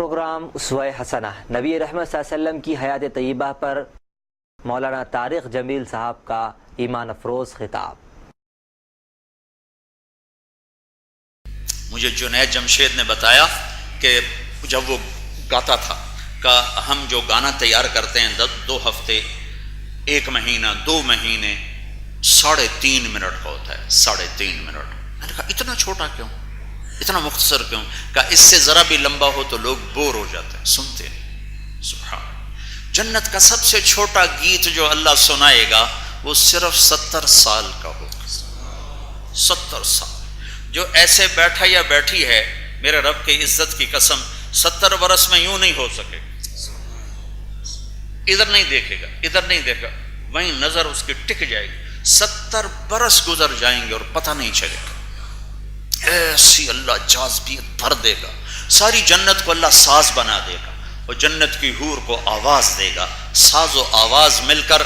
Programme اسوہ حسنہ نبی رحمت صلی اللہ علیہ وسلم کی حیات طیبہ پر مولانا طارق جمیل صاحب کا ایمان افروز خطاب۔ مجھے جنید جمشید نے بتایا کہ جب وہ گاتا تھا کہ ہم جو گانا تیار کرتے ہیں 2 ہفتے 1 مہینہ 2 مہینے 3.5 منٹ کا ہوتا ہے 3.5 منٹ۔ میں نے کہا اتنا چھوٹا کیوں، اتنا مختصر کیوں؟ کہ اس سے ذرا بھی لمبا ہو تو لوگ بور ہو جاتے ہیں، سنتے نہیں۔ سبحان اللہ، جنت کا سب سے چھوٹا گیت جو اللہ سنائے گا وہ صرف 70 سال کا ہوگا۔ 70 سال جو ایسے بیٹھا یا بیٹھی ہے، میرے رب کی عزت کی قسم 70 برس میں یوں نہیں ہو سکے گا، ادھر نہیں دیکھے گا، ادھر نہیں دیکھے گا، وہیں نظر اس کی ٹک جائے گی۔ 70 برس گزر جائیں گے اور پتہ نہیں چلے گا، ایسی اللہ جاذبیت بھر دے گا، ساری جنت کو اللہ ساز بنا دے گا، اور جنت کی حور کو آواز دے گا، ساز و آواز مل کر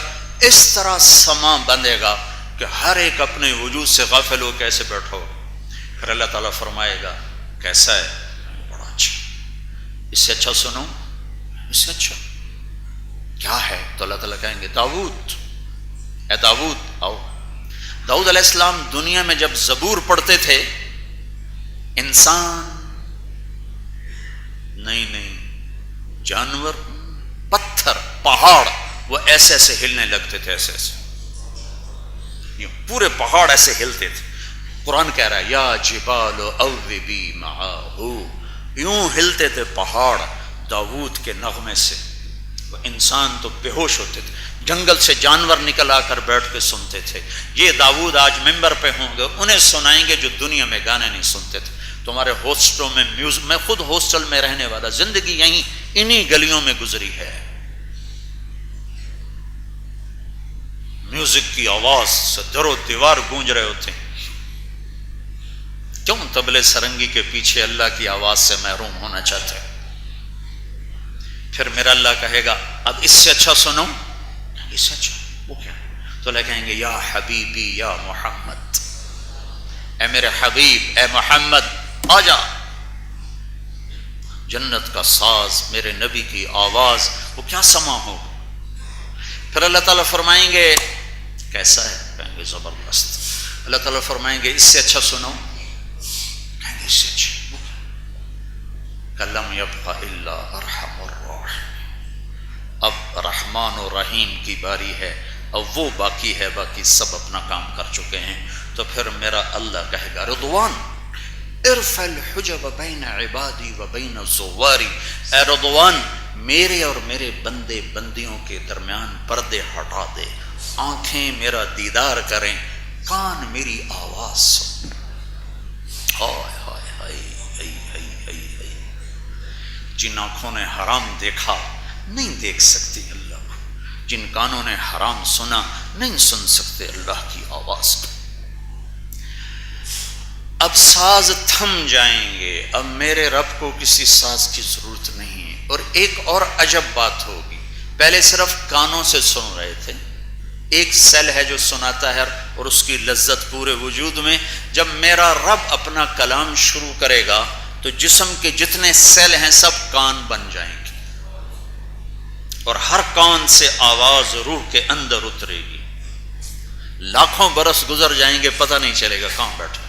اس طرح سما بندھے گا کہ ہر ایک اپنے وجود سے غافل ہو کیسے بیٹھا ہو۔ پھر اللہ تعالیٰ فرمائے گا کیسا ہے؟ بڑا اچھا، اس سے اچھا سنو، اس سے اچھا کیا ہے؟ تو اللہ تعالیٰ کہیں گے داؤد، اے داؤد آؤ۔ داؤد علیہ السلام دنیا میں جب زبور پڑھتے تھے، انسان نہیں جانور، پتھر، پہاڑ وہ ایسے ایسے ہلنے لگتے تھے، ایسے ایسے، یہ پورے پہاڑ ایسے ہلتے تھے۔ قرآن کہہ رہا ہے یا جبال اوبی معاہ، یوں ہلتے تھے پہاڑ داؤد کے نغمے سے۔ وہ انسان تو بے ہوش ہوتے تھے، جنگل سے جانور نکل آ کر بیٹھ کے سنتے تھے۔ یہ داؤد آج ممبر پہ ہوں گے، انہیں سنائیں گے جو دنیا میں گانے نہیں سنتے تھے۔ تمہارے ہاسٹلوں میں میں خود ہاسٹل میں رہنے والا، زندگی یہیں انہی گلیوں میں گزری ہے۔ میوزک کی آواز سے در و دیوار گونج رہے ہوتے ہیں، کیوں طبلے سرنگی کے پیچھے اللہ کی آواز سے محروم ہونا چاہتے ہیں؟ پھر میرا اللہ کہے گا اب اس سے اچھا سنو، اس سے اچھا وہ کیا؟ تو اللہ کہیں گے یا حبیبی یا محمد، اے میرے حبیب، اے محمد آ جا۔ جنت کا ساز، میرے نبی کی آواز، وہ کیا سما ہو۔ پھر اللہ تعالیٰ فرمائیں گے کیسا ہے؟ کہیں گے زبردست۔ اللہ تعالیٰ فرمائیں گے اس سے اچھا سنو، کہیں گے اس سے اچھا کلم یبقى الا ارحم الراحمین، اب رحمان و رحیم کی باری ہے، اب وہ باقی ہے، باقی سب اپنا کام کر چکے ہیں۔ تو پھر میرا اللہ کہے گا رضوان ارفع الحجب بین عبادی و بین زواری، اے رضوان میرے اور میرے بندے بندیوں کے درمیان پردے ہٹا دے، آنکھیں میرا دیدار کریں، کان میری آواز سن۔ ہائے ہائے ہائے ہائے ہائے ہائے، جن آنکھوں نے حرام دیکھا نہیں دیکھ سکتی اللہ کو، جن کانوں نے حرام سنا نہیں سن سکتے اللہ کی آواز کو۔ اب ساز تھم جائیں گے، اب میرے رب کو کسی ساز کی ضرورت نہیں ہے۔ اور ایک اور عجب بات ہوگی، پہلے صرف کانوں سے سن رہے تھے، ایک سیل ہے جو سناتا ہے اور اس کی لذت پورے وجود میں۔ جب میرا رب اپنا کلام شروع کرے گا تو جسم کے جتنے سیل ہیں سب کان بن جائیں گے، اور ہر کان سے آواز روح کے اندر اترے گی۔ لاکھوں برس گزر جائیں گے، پتہ نہیں چلے گا کہاں بیٹھا۔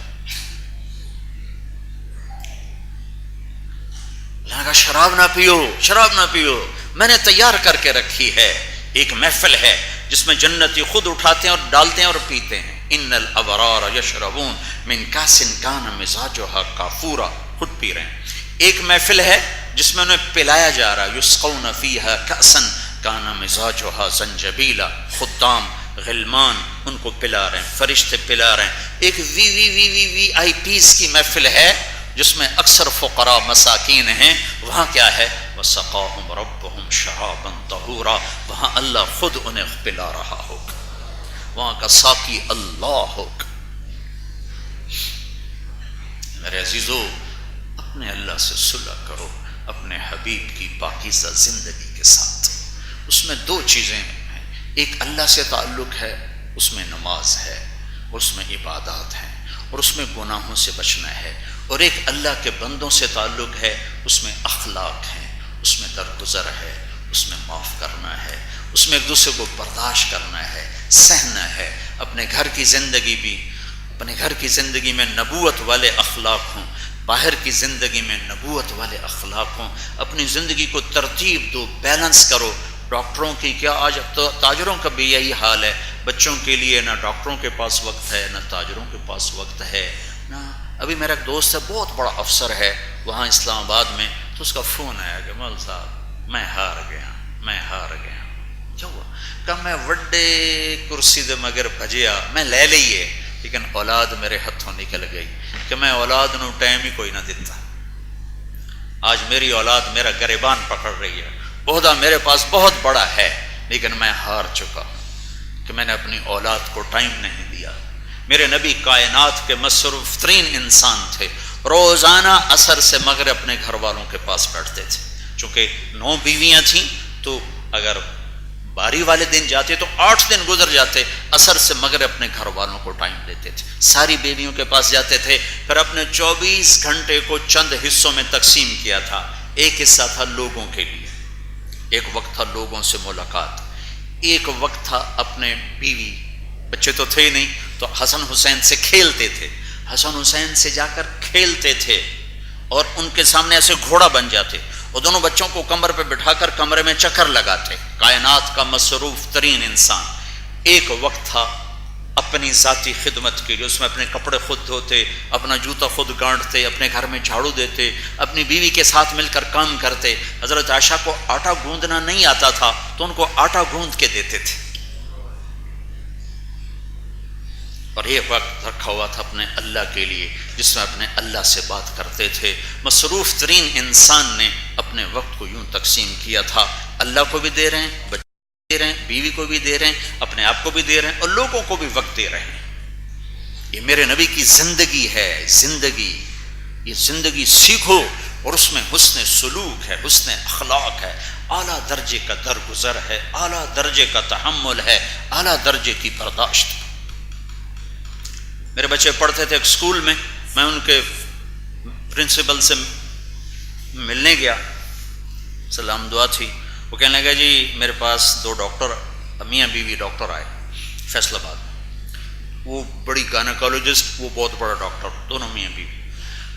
اللہ کا شراب نہ پیو، شراب نہ پیو، میں نے تیار کر کے رکھی ہے، ایک محفل ہے جس میں جنتی خود اٹھاتے ہیں اور ڈالتے ہیں اور پیتے ہیں۔ ان الابرار یشربون من کاس کان مزاجها کافورا، خود پی رہے ہیں۔ ایک محفل ہے جس میں انہیں پلایا جا رہا ہے، یسقون فیہا کأسا کان مزاجها زنجبیلا، خدام غلمان ان کو پلا رہے ہیں، فرشتے پلا رہے ہیں۔ ایک وی آئی پیز کی محفل ہے جس میں اکثر فقراء مساکین ہیں، وہاں کیا ہے؟ وَسَقَاهُمْ رَبُّهُمْ شَرَابًا طَهُورًا، وہاں اللہ خود انہیں پلا رہا ہوگا، وہاں کا ساقی اللہ ہوگا۔ میرے عزیزو، اپنے اللہ سے صلح کرو، اپنے حبیب کی پاکیزہ زندگی کے ساتھ۔ اس میں 2 چیزیں ہیں، ایک اللہ سے تعلق ہے، اس میں نماز ہے، اس میں عبادات ہیں، اور اس میں گناہوں سے بچنا ہے، اور ایک اللہ کے بندوں سے تعلق ہے، اس میں اخلاق ہیں، اس میں درگزر ہے، اس میں معاف کرنا ہے، اس میں ایک دوسرے کو برداشت کرنا ہے، سہنا ہے۔ اپنے گھر کی زندگی میں نبوت والے اخلاق ہوں، باہر کی زندگی میں نبوت والے اخلاق ہوں۔ اپنی زندگی کو ترتیب دو، بیلنس کرو۔ ڈاکٹروں کی کیا، آج تاجروں کا بھی یہی حال ہے، بچوں کے لیے نہ ڈاکٹروں کے پاس وقت ہے، نہ تاجروں کے پاس وقت ہے، نہ ابھی میرا ایک دوست ہے، بہت بڑا افسر ہے وہاں اسلام آباد میں، تو اس کا فون آیا کہ مول صاحب میں ہار گیا۔ کیا ہوا؟ کہ میں وڈے کرسی دے مگر بھجیا، میں لے لئیے لیکن اولاد میرے ہاتھوں نکل گئی کہ میں اولاد نو ٹائم ہی کوئی نہ دیتا۔ آج میری اولاد میرا گریبان پکڑ رہی ہے، عہدہ میرے پاس بہت بڑا ہے، لیکن میں ہار چکا کہ میں نے اپنی اولاد کو ٹائم نہیں دیا۔ میرے نبی کائنات کے مصروف ترین انسان تھے، روزانہ عصر سے مغرب اپنے گھر والوں کے پاس بیٹھتے تھے۔ چونکہ 9 بیویاں تھیں تو اگر باری والے دن جاتے تو 8 دن گزر جاتے، عصر سے مغرب اپنے گھر والوں کو ٹائم دیتے تھے، ساری بیویوں کے پاس جاتے تھے، پھر اپنے 24 گھنٹے کو چند حصوں میں تقسیم کیا تھا۔ ایک حصہ تھا لوگوں کے لیے، ایک وقت تھا لوگوں سے ملاقات، ایک وقت تھا اپنے بیوی، بچے تو تھے ہی نہیں تو حسن حسین سے کھیلتے تھے، حسن حسین سے جا کر کھیلتے تھے اور ان کے سامنے ایسے گھوڑا بن جاتے اور دونوں بچوں کو کمر پہ بٹھا کر کمرے میں چکر لگاتے۔ کائنات کا مصروف ترین انسان۔ ایک وقت تھا اپنی ذاتی خدمت کے لیے، اس میں اپنے کپڑے خود دھوتے، اپنا جوتا خود گانٹتے، اپنے گھر میں جھاڑو دیتے، اپنی بیوی کے ساتھ مل کر کام کرتے۔ حضرت عائشہ کو آٹا گوندنا نہیں آتا تھا تو ان کو آٹا گوند کے دیتے تھے۔ اور یہ وقت رکھا ہوا تھا اپنے اللہ کے لیے جس میں اپنے اللہ سے بات کرتے تھے۔ مصروف ترین انسان نے اپنے وقت کو یوں تقسیم کیا تھا، اللہ کو بھی دے رہے ہیں، بچے کو دے رہے ہیں، بیوی کو بھی دے رہے ہیں، اپنے آپ کو بھی دے رہے ہیں اور لوگوں کو بھی وقت دے رہے ہیں۔ یہ میرے نبی کی زندگی ہے، یہ زندگی سیکھو اور اس میں حسن سلوک ہے، حسن اخلاق ہے، اعلیٰ درجے کا درگزر ہے، اعلیٰ درجے کا تحمل ہے، اعلیٰ درجے کی برداشت ہے۔ میرے بچے پڑھتے تھے ایک اسکول میں، میں ان کے پرنسپل سے ملنے گیا، سلام دعا تھی، وہ کہنے لگا جی میرے پاس 2 ڈاکٹر میاں بیوی ڈاکٹر آئے فیصل آباد، وہ بڑی گائنیکالوجسٹ، وہ بہت بڑا ڈاکٹر، دونوں میاں بیوی۔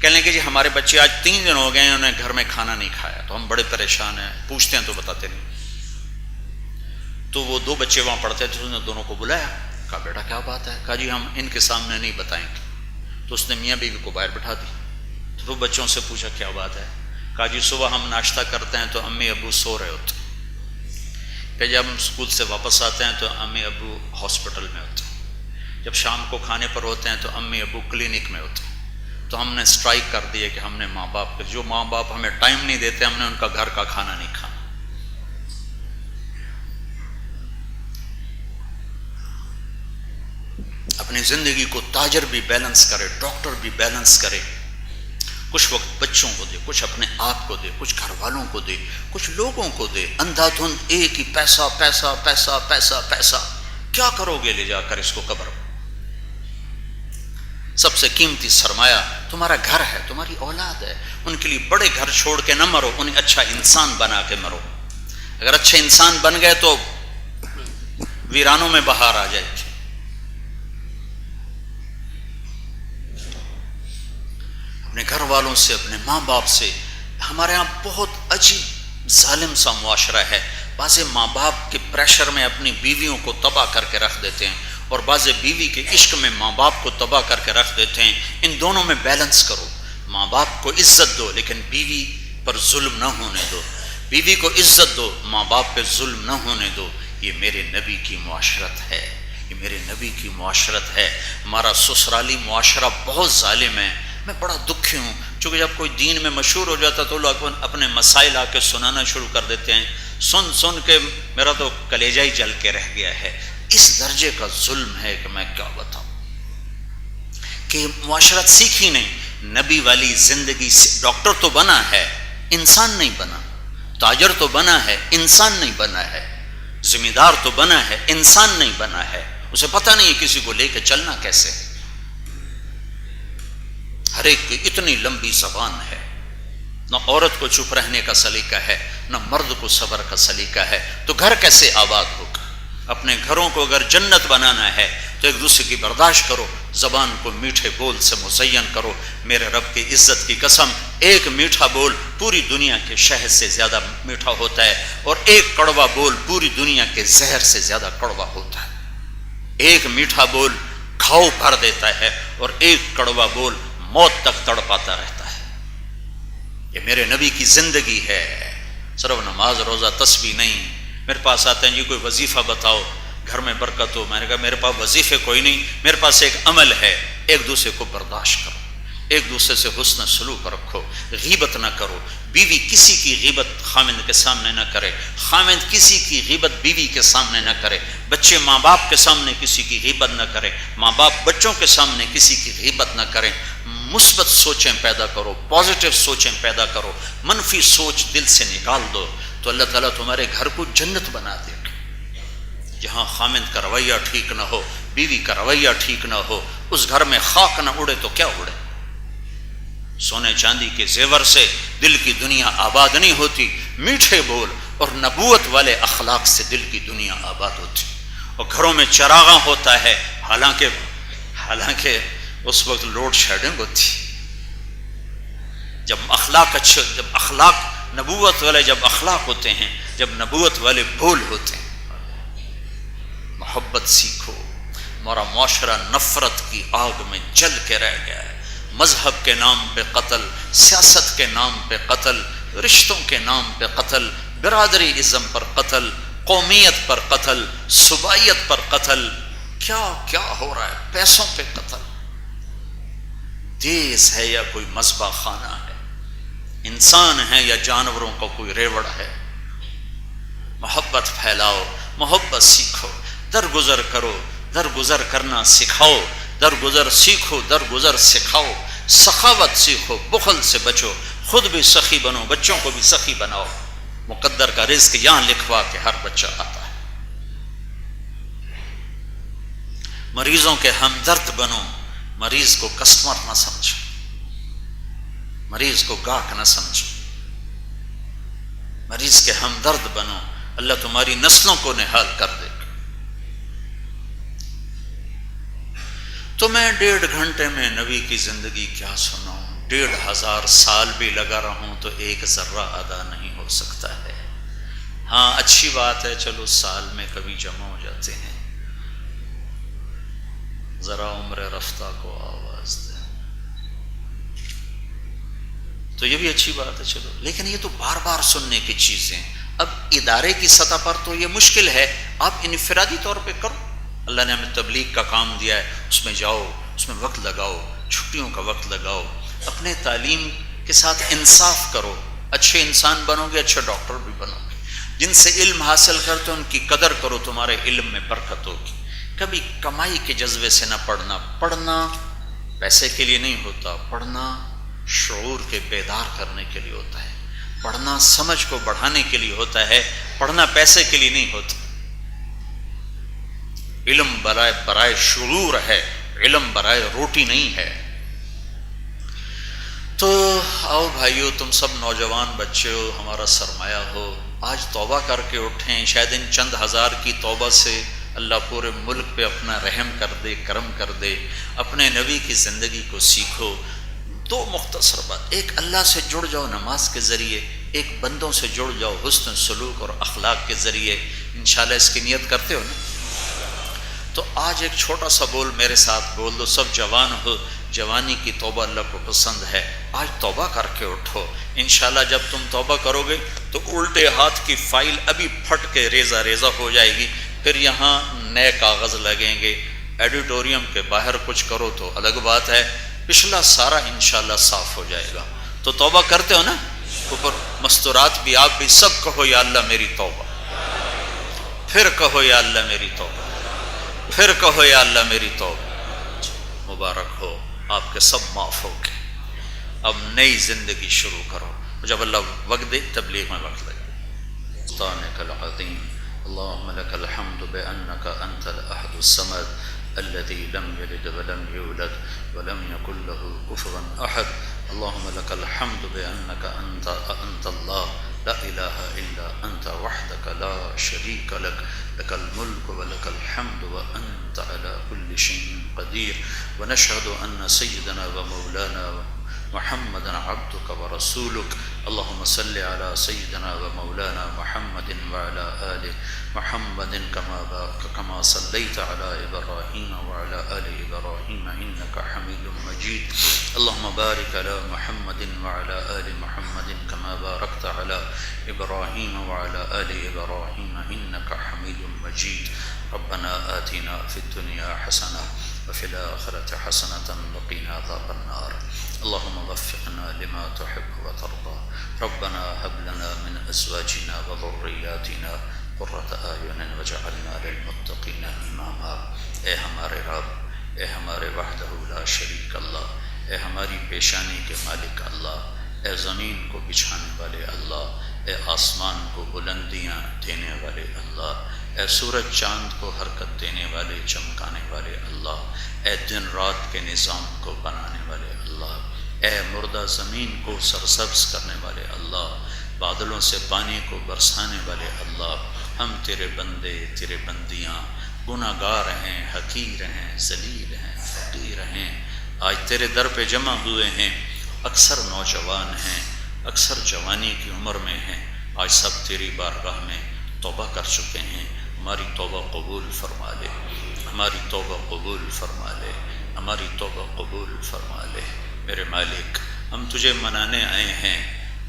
کہنے لگے جی ہمارے بچے آج 3 دن ہو گئے ہیں انہیں گھر میں کھانا نہیں کھایا، تو ہم بڑے پریشان ہیں، پوچھتے ہیں تو بتاتے نہیں۔ تو وہ 2 بچے وہاں پڑھتے تھے، اس نے دونوں کو بلایا، کہا بیٹا کیا بات ہے؟ کہا جی ہم ان کے سامنے نہیں بتائیں گے۔ تو اس نے میاں بیوی کو باہر بٹھا دی، تو بچوں سے پوچھا کیا بات ہے؟ کہا جی صبح ہم ناشتہ کرتے ہیں تو امی ابو سو رہے ہوتے ہیں، پھر جب ہم اسکول سے واپس آتے ہیں تو امی ابو ہاسپٹل میں ہوتے ہیں، جب شام کو کھانے پر ہوتے ہیں تو امی ابو کلینک میں ہوتے ہیں۔ تو ہم نے اسٹرائک کر دی ہے کہ ہم نے ماں باپ کے، جو ماں باپ ہمیں ٹائم نہیں دیتے ہم نے ان کا گھر کا کھانا نہیں کھانا۔ اپنی زندگی کو تاجر بھی بیلنس کرے، ڈاکٹر بھی بیلنس کرے، کچھ وقت بچوں کو دے، کچھ اپنے آپ کو دے، کچھ گھر والوں کو دے، کچھ لوگوں کو دے۔ اندھا دھند ایک ہی پیسہ پیسہ پیسہ پیسہ پیسہ، کیا کرو گے لے جا کر اس کو قبر؟ سب سے قیمتی سرمایہ تمہارا گھر ہے، تمہاری اولاد ہے، ان کے لیے بڑے گھر چھوڑ کے نہ مرو، انہیں اچھا انسان بنا کے مرو۔ اگر اچھے انسان بن گئے تو ویرانوں میں بہار آ جائے گی۔ اپنے گھر والوں سے، اپنے ماں باپ سے، ہمارے ہاں بہت عجیب ظالم سا معاشرہ ہے، بعض ماں باپ کے پریشر میں اپنی بیویوں کو تباہ کر کے رکھ دیتے ہیں اور بعض بیوی کے عشق میں ماں باپ کو تباہ کر کے رکھ دیتے ہیں۔ ان دونوں میں بیلنس کرو، ماں باپ کو عزت دو لیکن بیوی پر ظلم نہ ہونے دو، بیوی کو عزت دو، ماں باپ پہ ظلم نہ ہونے دو۔ یہ میرے نبی کی معاشرت ہے، یہ میرے نبی کی معاشرت ہے۔ ہمارا سسرالی معاشرہ بہت ظالم ہے، میں بڑا دکھی ہوں، چونکہ جب کوئی دین میں مشہور ہو جاتا تو لوگ اپنے مسائل آ کے سنانا شروع کر دیتے ہیں، سن سن کے میرا تو کلیجہ ہی جل کے رہ گیا ہے۔ اس درجے کا ظلم ہے کہ میں کیا بتاؤں، کہ معاشرت سیکھی نہیں، نبی والی زندگی۔ ڈاکٹر تو بنا ہے، انسان نہیں بنا، تاجر تو بنا ہے، انسان نہیں بنا ہے، ذمہ دار تو بنا ہے، انسان نہیں بنا ہے، اسے پتہ نہیں ہے کسی کو لے کے چلنا کیسے ہے۔ ہر ایک کی اتنی لمبی زبان ہے، نہ عورت کو چپ رہنے کا سلیقہ ہے، نہ مرد کو صبر کا سلیقہ ہے، تو گھر کیسے آباد ہوگا؟ اپنے گھروں کو اگر جنت بنانا ہے تو ایک دوسرے کی برداشت کرو، زبان کو میٹھے بول سے مزین کرو۔ میرے رب کی عزت کی قسم، ایک میٹھا بول پوری دنیا کے شہد سے زیادہ میٹھا ہوتا ہے، اور ایک کڑوا بول پوری دنیا کے زہر سے زیادہ کڑوا ہوتا ہے۔ ایک میٹھا بول گھاؤ بھر دیتا ہے، اور ایک کڑوا بول موت تک تڑپاتا رہتا ہے۔ یہ میرے نبی کی زندگی ہے، صرف نماز روزہ تسبیح نہیں۔ میرے پاس آتے ہیں جی کوئی وظیفہ بتاؤ گھر میں برکت ہو، میں نے کہا میرے پاس وظیفے کوئی نہیں، میرے پاس ایک عمل ہے، ایک دوسرے کو برداشت کرو، ایک دوسرے سے حسن سلوک رکھو، غیبت نہ کرو۔ بیوی کسی کی غیبت خامند کے سامنے نہ کرے، خامند کسی کی غیبت بیوی کے سامنے نہ کرے، بچے ماں باپ کے سامنے کسی کی غیبت نہ کرے، ماں باپ بچوں کے سامنے کسی کی غیبت نہ کریں۔ مثبت سوچیں پیدا کرو، پازیٹیو سوچیں پیدا کرو، منفی سوچ دل سے نکال دو، تو اللہ تعالیٰ تمہارے گھر کو جنت بنا دے گا۔ جہاں خامند کا رویہ ٹھیک نہ ہو، بیوی کا رویہ ٹھیک نہ ہو، اس گھر میں خاک نہ اڑے تو کیا اڑے؟ سونے چاندی کے زیور سے دل کی دنیا آباد نہیں ہوتی، میٹھے بول اور نبوت والے اخلاق سے دل کی دنیا آباد ہوتی۔ اور گھروں میں چراغاں ہوتا ہے، حالانکہ اس وقت لوڈ شیڈنگ ہوتی۔ جب اخلاق نبوت والے جب اخلاق ہوتے ہیں، جب نبوت والے بول ہوتے ہیں۔ محبت سیکھو، ہمارا معاشرہ نفرت کی آگ میں جل کے رہ گیا ہے۔ مذہب کے نام پہ قتل، سیاست کے نام پہ قتل، رشتوں کے نام پہ قتل، برادری ازم پر قتل، قومیت پر قتل، صوبائیت پر قتل، کیا کیا ہو رہا ہے، پیسوں پہ قتل۔ دیس ہے یا کوئی مذبح خانہ ہے، انسان ہے یا جانوروں کا کوئی ریوڑ ہے؟ محبت پھیلاؤ، محبت سیکھو، درگزر کرو، درگزر کرنا سکھاؤ، درگزر سیکھو، درگزر سکھاؤ، سخاوت سیکھو، بخل سے بچو، خود بھی سخی بنو، بچوں کو بھی سخی بناؤ۔ مقدر کا رزق یہاں لکھوا کے ہر بچہ آتا ہے۔ مریضوں کے ہمدرد بنو، مریض کو کسٹمر نہ سمجھو، مریض کو گاہک نہ سمجھو، مریض کے ہمدرد بنو، اللہ تمہاری نسلوں کو نہال کر دے۔ تو میں 1.5 گھنٹے میں نبی کی زندگی کیا سناؤں؟ 1500 سال بھی لگا رہوں تو ایک ذرہ ادا نہیں ہو سکتا ہے۔ ہاں اچھی بات ہے، چلو سال میں کبھی جمع ہو جاتے ہیں، ذرا عمر رفتہ کو آواز دے، تو یہ بھی اچھی بات ہے، چلو۔ لیکن یہ تو بار بار سننے کی چیزیں، اب ادارے کی سطح پر تو یہ مشکل ہے، آپ انفرادی طور پہ کرو۔ اللہ نے ہمیں تبلیغ کا کام دیا ہے، اس میں جاؤ، اس میں وقت لگاؤ، چھٹیوں کا وقت لگاؤ، اپنے تعلیم کے ساتھ انصاف کرو، اچھے انسان بنو گے، اچھے ڈاکٹر بھی بنو گے۔ جن سے علم حاصل کرتے ان کی قدر کرو، تمہارے علم میں برکت ہوگی۔ کبھی کمائی کے جذبے سے نہ پڑھنا، پڑھنا پیسے کے لیے نہیں ہوتا، پڑھنا شعور کے بیدار کرنے کے لیے ہوتا ہے، پڑھنا سمجھ کو بڑھانے کے لیے ہوتا ہے، پڑھنا پیسے کے لیے نہیں ہوتا۔ علم برائے شعور ہے، علم برائے روٹی نہیں ہے۔ تو آؤ بھائیو، تم سب نوجوان بچے ہو، ہمارا سرمایہ ہو، آج توبہ کر کے اٹھیں، شاید ان چند ہزار کی توبہ سے اللہ پورے ملک پہ اپنا رحم کر دے، کرم کر دے۔ اپنے نبی کی زندگی کو سیکھو۔ 2 مختصر بات، ایک اللہ سے جڑ جاؤ نماز کے ذریعے، ایک بندوں سے جڑ جاؤ حسن سلوک اور اخلاق کے ذریعے۔ انشاءاللہ اس کی نیت کرتے ہو نا؟ تو آج ایک چھوٹا سا بول میرے ساتھ بول دو، سب جوان ہو، جوانی کی توبہ اللہ کو پسند ہے۔ آج توبہ کر کے اٹھو، انشاءاللہ جب تم توبہ کرو گے تو الٹے ہاتھ کی فائل ابھی پھٹ کے ریزہ ریزہ ہو جائے گی، پھر یہاں نئے کاغذ لگیں گے، ایڈیٹوریم کے باہر کچھ کرو تو الگ بات ہے، پچھلا سارا انشاءاللہ صاف ہو جائے گا۔ تو توبہ کرتے ہو نا؟ اوپر مستورات بھی، آپ بھی سب کہو یا اللہ میری توبہ، پھر کہو یا اللہ میری توبہ، پھر کہو یا اللہ میری توبہ۔ مبارک ہو، آپ کے سب معاف ہو گئے، اب نئی زندگی شروع کرو۔ جب اللہ وقت دے تبلیغ میں وقت لگے۔ سبحانک العظیم، اللہم لک الحمد بأنک انت الاحد الصمد الذي لم يلد ولم يولد ولم يكن له كفوا احد۔ اللهم لك الحمد بأنك أنت الله لا إله إلا أنت وحدك لا شريك لك لك الملك ولك الحمد وأنت على كل شيء قدير ونشهد أن سيدنا ومولانا محمدا عبدك ورسولك اللهم صل على سيدنا ومولانا محمد وعلى آل محمد كما صليت على إبراهيم وعلى آل إبراهيم إنك حميد مجيد اللهم بارك على محمد وعلى آل محمد كما باركت على إبراهيم وعلى آل إبراهيم إنك حميد مجيد ربنا آتنا في الدنيا حسنة وفي الآخرة حسنة وقنا عذاب النار اللهم وفقنا لما تحب وترضى ربنا هب لنا من أزواجنا وذرياتنا قرة أعين واجعلنا للمتقين إماما اے ہمارے رب، اے ہمارے وحدہ لا شریک اللہ، اے ہماری پیشانی کے مالک اللہ، اے زمین کو بچھانے والے اللہ، اے آسمان کو بلندیاں دینے والے اللہ، اے سورج چاند کو حرکت دینے والے چمکانے والے اللہ، اے دن رات کے نظام کو بنانے والے اللہ، اے مردہ زمین کو سرسبز کرنے والے اللہ، بادلوں سے پانی کو برسانے والے اللہ، ہم تیرے بندے تیرے بندیاں گناہ گار ہیں، حقیر ہیں، ذلیل ہیں، فقیر ہیں، آج تیرے در پہ جمع ہوئے ہیں، اکثر نوجوان ہیں، اکثر جوانی کی عمر میں ہیں، آج سب تیری بارگاہ میں توبہ کر چکے ہیں، ہماری توبہ قبول فرما لے، ہماری توبہ قبول فرما لے، ہماری توبہ قبول فرما لے۔ میرے مالک، ہم تجھے منانے آئے ہیں،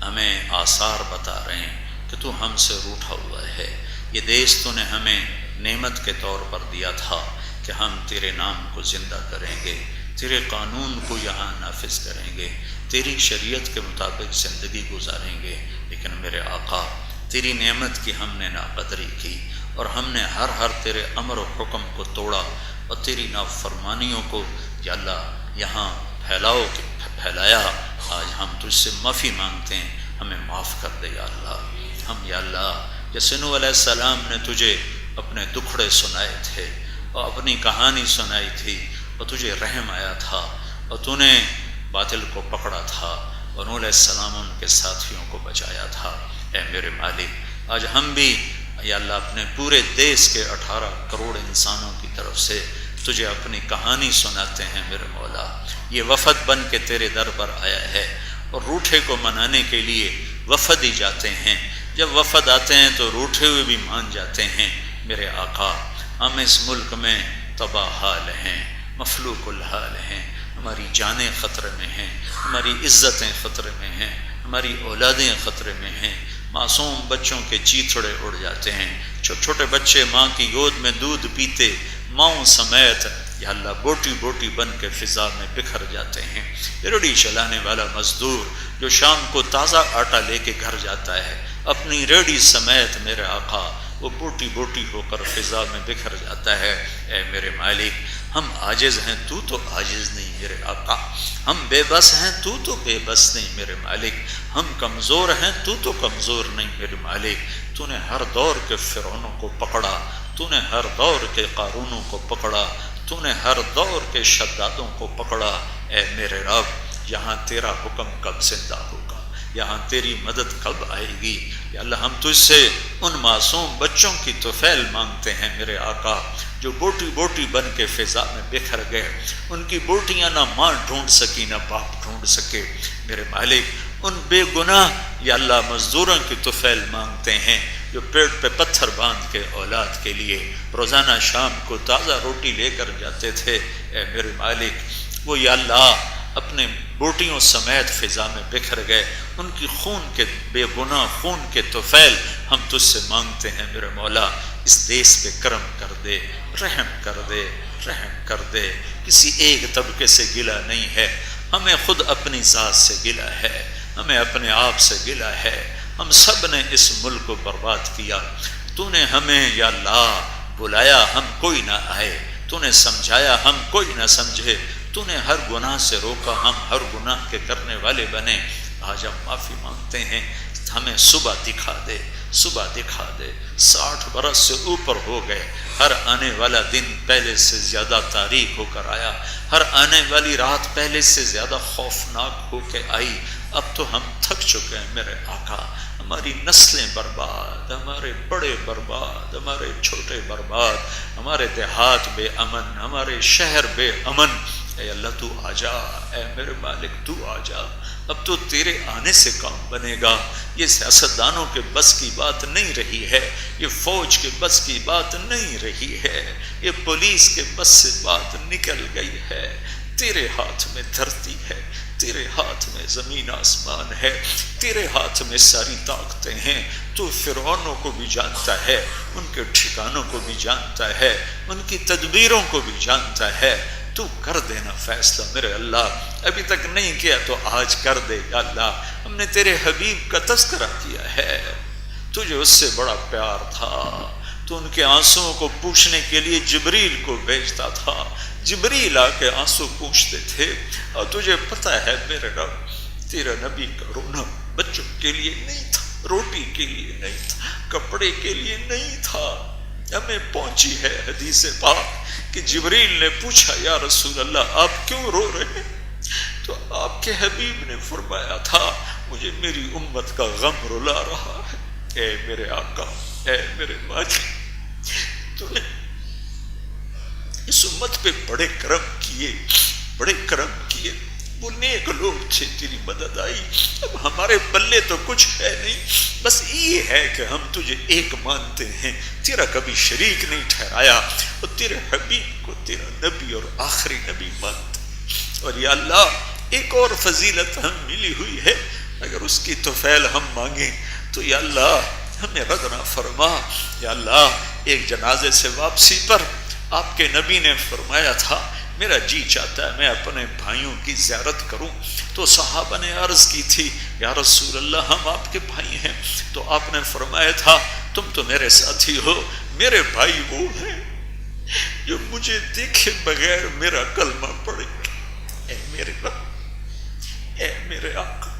ہمیں آثار بتا رہے ہیں کہ تو ہم سے روٹھا ہوا ہے۔ یہ دیش تو نے ہمیں نعمت کے طور پر دیا تھا کہ ہم تیرے نام کو زندہ کریں گے، تیرے قانون کو یہاں نافذ کریں گے، تیری شریعت کے مطابق زندگی گزاریں گے، لیکن میرے آقا تیری نعمت کی ہم نے ناقدری کی اور ہم نے ہر تیرے امر و حکم کو توڑا اور تیری نافرمانیوں کو یا اللہ یہاں پھیلایا۔ آج ہم تجھ سے معافی مانگتے ہیں، ہمیں معاف کر دے یا اللہ۔ ہم یا اللہ جیسے نوح علیہ السلام نے تجھے اپنے دکھڑے سنائے تھے اور اپنی کہانی سنائی تھی اور تجھے رحم آیا تھا اور تو نے باطل کو پکڑا تھا اور نوح علیہ السلام ان کے ساتھیوں کو بچایا تھا۔ اے میرے مالک، آج ہم بھی یا اللہ اپنے پورے دیش کے 18 کروڑ انسانوں کی طرف سے تجھے اپنی کہانی سناتے ہیں میرے مولا۔ یہ وفد بن کے تیرے در پر آیا ہے اور روٹھے کو منانے کے لیے وفد ہی جاتے ہیں، جب وفد آتے ہیں تو روٹھے ہوئے بھی مان جاتے ہیں۔ میرے آقا، ہم اس ملک میں تباہ حال ہیں، مفلوق الحال ہیں، ہماری جانیں خطرے میں ہیں، ہماری عزتیں خطرے میں ہیں، ہماری اولادیں خطرے میں ہیں، معصوم بچوں کے چیتھڑے اڑ جاتے ہیں، چھوٹے چھوٹے بچے ماں کی گود میں دودھ پیتے ماؤں سمیت یا اللہ بوٹی بوٹی بن کے فضا میں بکھر جاتے ہیں۔ ریڑھی چلانے والا مزدور جو شام کو تازہ آٹا لے کے گھر جاتا ہے، اپنی ریڑھی سمیت میرے آقا وہ بوٹی بوٹی ہو کر فضا میں بکھر جاتا ہے۔ اے میرے مالک، ہم عاجز ہیں، تو عاجز نہیں میرے آقا، ہم بے بس ہیں، تو بے بس نہیں میرے مالک، ہم کمزور ہیں، تو کمزور نہیں میرے مالک۔ تو نے ہر دور کے فرعونوں کو پکڑا، تو نے ہر دور کے قارونوں کو پکڑا، تو نے ہر دور کے شدادوں کو پکڑا۔ اے میرے رب، یہاں تیرا حکم کب زندہ ہوگا، یہاں تیری مدد کب آئے گی؟ یا اللہ ہم تجھ سے ان معصوم بچوں کی طفیل مانگتے ہیں میرے آقا، جو بوٹی بوٹی بن کے فضا میں بکھر گئے، ان کی بوٹیاں نہ ماں ڈھونڈ سکی نہ باپ ڈھونڈ سکے میرے مالک۔ ان بے گناہ یا اللہ مزدوروں کی طفیل مانگتے ہیں جو پیٹ پہ پتھر باندھ کے اولاد کے لیے روزانہ شام کو تازہ روٹی لے کر جاتے تھے۔ اے میرے مالک، وہ یا اللہ اپنے بوٹیوں سمیت فضا میں بکھر گئے، ان کی خون کے بے گناہ خون کے طفیل ہم تجھ سے مانگتے ہیں میرے مولا۔ اس دیش پہ کرم کر دے، رحم کر دے، رحم کر دے۔ کسی ایک طبقے سے گلہ نہیں ہے، ہمیں خود اپنی ذات سے گلہ ہے، ہمیں اپنے آپ سے گلہ ہے۔ ہم سب نے اس ملک کو برباد کیا، تو نے ہمیں یا اللہ بلایا، ہم کوئی نہ آئے، تو نے سمجھایا، ہم کوئی نہ سمجھے، تو نے ہر گناہ سے روکا، ہم ہر گناہ کے کرنے والے بنے۔ آج ہم معافی مانگتے ہیں، ہمیں صبح دکھا دے، صبح دکھا دے. 60 برس سے اوپر ہو گئے. ہر آنے والا دن پہلے سے زیادہ تاریک ہو کر آیا. ہر آنے والی رات پہلے سے زیادہ خوفناک ہو کے آئی. اب تو ہم تھک چکے ہیں میرے آقا. ہماری نسلیں برباد, ہمارے بڑے برباد, ہمارے چھوٹے برباد, ہمارے دیہات بے امن, ہمارے شہر بے امن. اے اللہ تو آ جا, اے میرے مالک تو آ جا. اب تو تیرے آنے سے کام بنے گا. یہ سیاستدانوں کے بس کی بات نہیں رہی ہے, یہ فوج کے بس کی بات نہیں رہی ہے, یہ پولیس کے بس سے بات نکل گئی ہے. تیرے ہاتھ میں دھرتی ہے, تیرے ہاتھ میں زمین آسمان ہے, تیرے ہاتھ میں ساری طاقتیں ہیں. تو فرعونوں کو بھی جانتا ہے, ان کے ٹھکانوں کو بھی جانتا ہے, ان کی تدبیروں کو بھی جانتا ہے. تو کر دینا فیصلہ میرے اللہ. ابھی تک نہیں کیا تو آج کر دے یا اللہ. ہم نے تیرے حبیب کا تذکرہ کیا ہے, تجھے اس سے بڑا پیار تھا. تو ان کے آنسوؤں کو پوچھنے کے لیے جبریل کو بھیجتا تھا. جبریل آ کے آنسو پوچھتے تھے. اور تجھے پتہ ہے میرے رب, تیرا نبی کا رونا بچوں کے لیے نہیں تھا, روٹی کے لیے نہیں تھا, کپڑے کے لیے نہیں تھا. ہمیں پہنچی ہے حدیث پاک کہ جبریل نے پوچھا یا رسول اللہ آپ کیوں رو رہے ہیں؟ تو آپ کے حبیب نے فرمایا تھا مجھے میری امت کا غم رلا رہا ہے. اے میرے آقا, اے میرے مالک, تو نے اس امت پہ بڑے کرم کیے, بڑے کرم کیے. وہ نیک لوگ تھے, تیری مدد آئی. اب ہمارے پلے تو کچھ ہے نہیں, بس یہ ہے کہ ہم تجھے ایک مانتے ہیں, تیرا کبھی شریک نہیں ٹھہرایا, اور تیرے حبیب کو تیرا نبی اور آخری نبی مانتے. اور یا اللہ ایک اور فضیلت ہم ملی ہوئی ہے, اگر اس کی توفیل ہم مانگیں تو یا اللہ ہمیں رد نہ فرما. یا اللہ ایک جنازے سے واپسی پر آپ کے نبی نے فرمایا تھا میرا جی چاہتا ہے میں اپنے بھائیوں کی زیارت کروں. تو صحابہ نے عرض کی تھی یا رسول اللہ ہم آپ کے بھائی ہیں. تو آپ نے فرمایا تھا تم تو میرے ساتھی ہو, میرے بھائی وہ ہیں جو مجھے دیکھے بغیر میرا کلمہ پڑھیں گے. اے میرے رب, اے میرے آقا,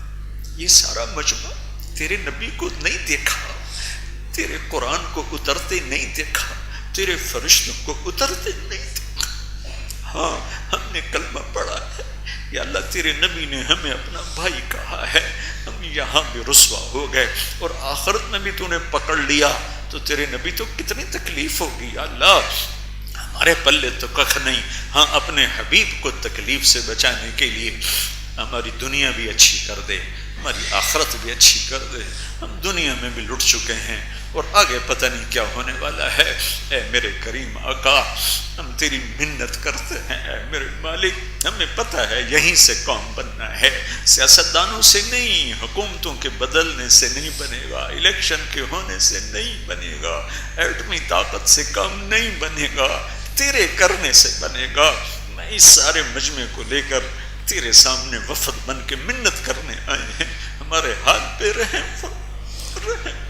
یہ سارا مجمع تیرے نبی کو نہیں دیکھا, تیرے قرآن کو اترتے نہیں دیکھا, تیرے فرشتوں کو اترتے نہیں دیکھا. ہاں ہم نے کلمہ پڑھا ہے. یا اللہ تیرے نبی نے ہمیں اپنا بھائی کہا ہے, ہم یہاں بھی رسوا ہو گئے اور آخرت میں بھی تو نے پکڑ لیا تو تیرے نبی تو کتنی تکلیف ہوگی. یا اللہ ہمارے پلے تو کخ نہیں. ہاں اپنے حبیب کو تکلیف سے بچانے کے لیے ہماری دنیا بھی اچھی کر دے, ہماری آخرت بھی اچھی کر دے. ہم دنیا میں بھی لٹ چکے ہیں اور آگے پتہ نہیں کیا ہونے والا ہے. اے میرے کریم آقا ہم تیری منت کرتے ہیں. اے میرے مالک ہمیں پتہ ہے یہیں سے کام بننا ہے, سیاستدانوں سے نہیں, حکومتوں کے بدلنے سے نہیں بنے گا, الیکشن کے ہونے سے نہیں بنے گا, ایٹمی طاقت سے کام نہیں بنے گا, تیرے کرنے سے بنے گا. میں اس سارے مجمع کو لے کر تیرے سامنے وفد بن کے منت کرنے آئے ہیں. ہمارے ہاتھ پہ رحم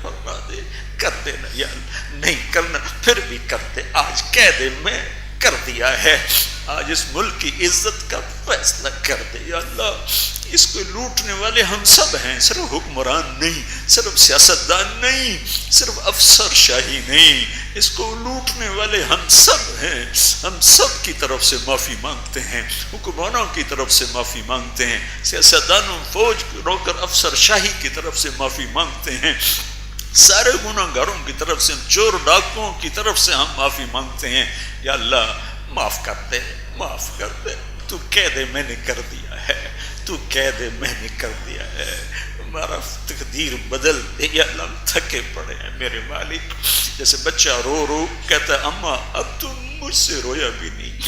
فرما دے. کر دینا یا نہیں کرنا پھر بھی کر دے. آج کہہ دے میں کر دیا ہے, آج اس ملک کی عزت کا فیصلہ کر دے. یا اللہ اس کو لوٹنے والے ہم سب ہیں, صرف حکمران نہیں, صرف سیاستدان نہیں, صرف افسر شاہی نہیں, اس کو لوٹنے والے ہم سب ہیں. ہم سب کی طرف سے معافی مانگتے ہیں, حکمرانوں کی طرف سے معافی مانگتے ہیں, سیاستدانوں فوج نوکر افسر شاہی کی طرف سے معافی مانگتے ہیں, سارے گناہ گاروں کی طرف سے, چور ڈاکوؤں کی طرف سے ہم معافی مانگتے ہیں. یا اللہ معاف کر دے, معاف کر دے. تو کہہ دے میں نے کر دیا ہے, تو کہہ دے میں نے کر دیا ہے. ہمارا تقدیر بدل دے. یا اللہ ہم تھکے پڑے ہیں میرے مالک. جیسے بچہ رو رو کہتا ہے اماں اب تم مجھ سے رویا بھی نہیں,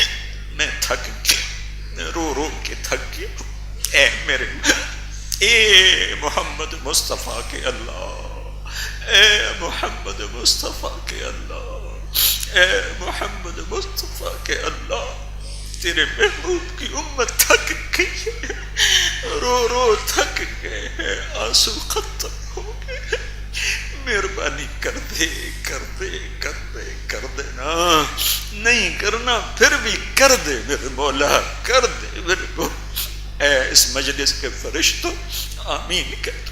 میں تھک گیا, رو رو کے تھک گیا. اے میرے اے محمد مصطفیٰ کے اللہ, اے محمد مصطفیٰ کے اللہ, اے محمد مصطفیٰ کے اللہ, تیرے محبوب کی امت تھک گئی ہے, رو رو تھک گئے ہیں, آنسو ختم ہو گئے. مہربانی کر دے, کر دے, کر دے, کر دے نا. نہیں کرنا پھر بھی کر دے میرے مولا, کر دے میرے مولا. اے اس مجلس کے فرشتوں آمین کہہ دو,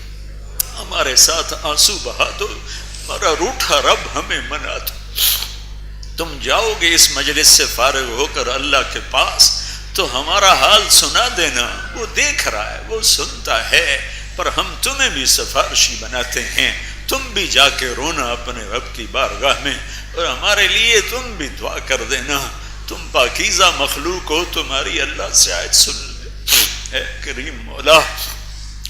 ہمارے ساتھ آنسو بہا دو. ہمارا روٹھا رب ہمیں مناتا. تم جاؤ گے اس مجلس سے فارغ ہو کر اللہ کے پاس تو ہمارا حال سنا دینا. وہ دیکھ رہا ہے، وہ سنتا ہے، پر ہم تمہیں بھی سفارشی بناتے ہیں. تم بھی جا کے رونا اپنے رب کی بارگاہ میں، اور ہمارے لیے تم بھی دعا کر دینا. تم پاکیزہ مخلوق ہو، تمہاری اللہ سے آیت سن لے. اے کریم مولا،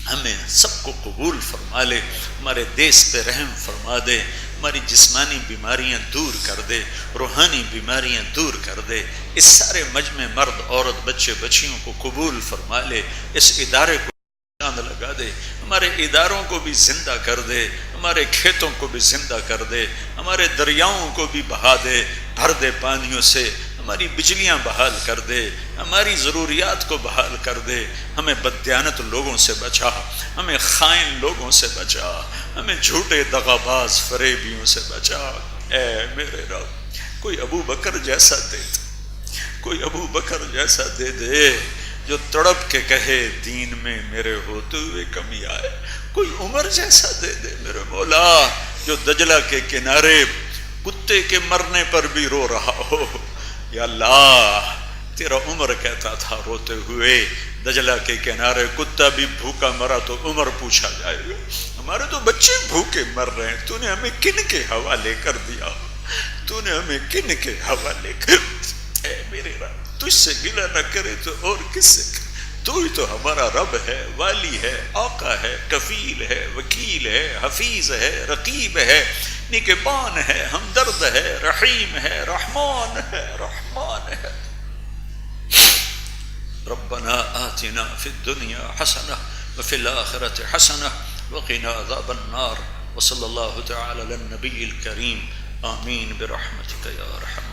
ہمیں سب کو قبول فرما لے. ہمارے دیس پہ رحم فرما دے. ہماری جسمانی بیماریاں دور کر دے، روحانی بیماریاں دور کر دے. اس سارے مجمع مرد عورت بچے بچیوں کو قبول فرما لے. اس ادارے کو چاند لگا دے. ہمارے اداروں کو بھی زندہ کر دے. ہمارے کھیتوں کو بھی زندہ کر دے. ہمارے دریاؤں کو بھی بہا دے، بھر دے پانیوں سے. ہماری بجلیاں بحال کر دے. ہماری ضروریات کو بحال کر دے. ہمیں بددیانت لوگوں سے بچا، ہمیں خائن لوگوں سے بچا، ہمیں جھوٹے دغاباز فریبیوں سے بچا. اے میرے رب، کوئی ابو بکر جیسا دے دے، کوئی ابو بکر جیسا دے دے جو تڑپ کے کہے دین میں میرے ہوتے ہوئے کمی آئے. کوئی عمر جیسا دے دے میرے مولا جو دجلہ کے کنارے کتے کے مرنے پر بھی رو رہا ہو. یا اللہ، تیرا عمر کہتا تھا روتے ہوئے، دجلہ کے کنارے کتا بھی بھوکا مرا تو عمر پوچھا جائے گا. ہمارے تو بچے بھوکے مر رہے ہیں، تو نے ہمیں کن کے حوالے کر دیا؟ تو نے ہمیں کن کے حوالے کر دیا؟ اے میرے رب، تجھ سے گلہ نہ کرے تو اور کس سے کرے؟ تو ہی تو ہمارا رب ہے، والی ہے، آقا ہے، کفیل ہے، وکیل ہے، حفیظ ہے، رقیب ہے، نگہبان ہے، ہمدرد ہے، رحیم ہے، رحمان ہے، رحمان ہے. ربنا آتنا فی الدنیا حسنہ وفی الآخرۃ حسنہ وقنا عذاب النار. وصلی اللہ تعالی علی النبی الکریم. آمین برحمتک یا ارحم